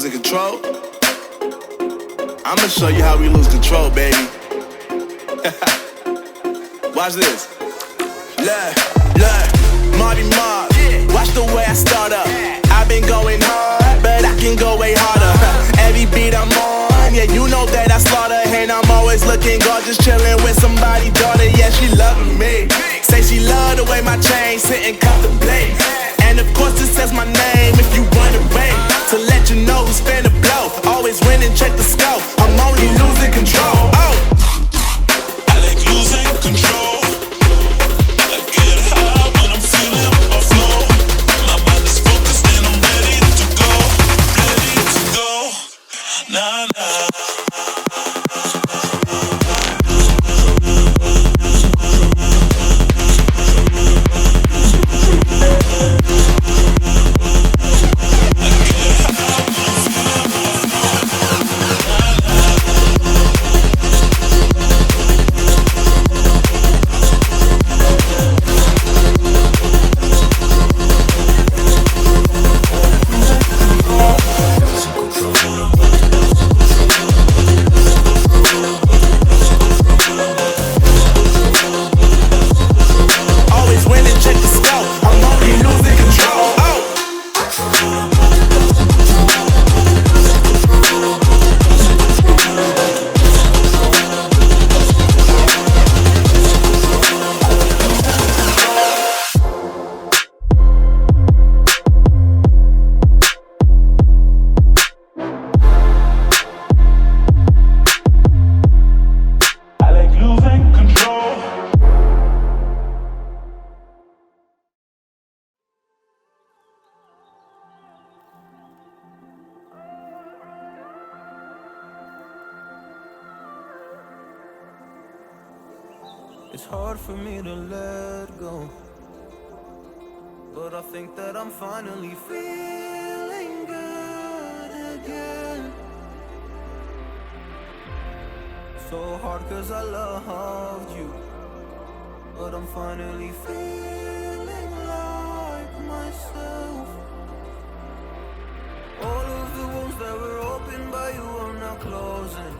losing control? I'ma show you how we lose control, baby. Watch this. Look, Marty Mark. Watch the way I start up. I've been going hard, but I can go way harder. Every beat I'm on, yeah, you know that I slaughter. And I'm always looking gorgeous, chilling with somebody's daughter. Yeah, she loving me. Say she love the way my chain sit and contemplate. And of course it says my name if you wanna wait. To let you know who's finna blow. Always win and check the scope. I'm only losing control. Oh, I like losing control. I get high when I'm feeling my flow. My mind is focused and I'm ready to go. Ready to go. Nah, nah. It's hard for me to let go, but I think that I'm finally feeling good again. So hard cause I loved you, but I'm finally feeling like myself. All of the wounds that were opened by you are now closing.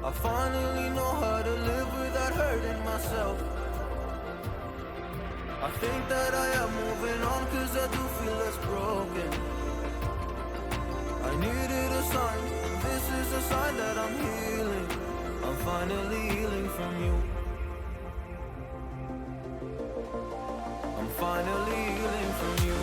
I finally know how to live without hurting myself. I think that I am moving on cause I do feel less broken. I needed a sign, this is a sign that I'm healing. I'm finally healing from you. I'm finally healing from you.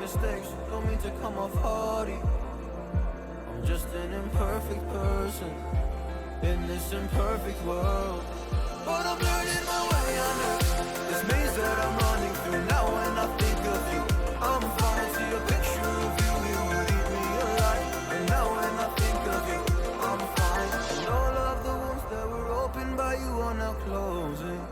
Mistakes, don't mean to come off hardy. I'm just an imperfect person in this imperfect world, but I'm learning my way under this maze that I'm running through. Now when I think of you, I'm fine. See a picture of you, you leave me alive. And now when I think of you, I'm fine. And all of the wounds that were opened by you are now closing.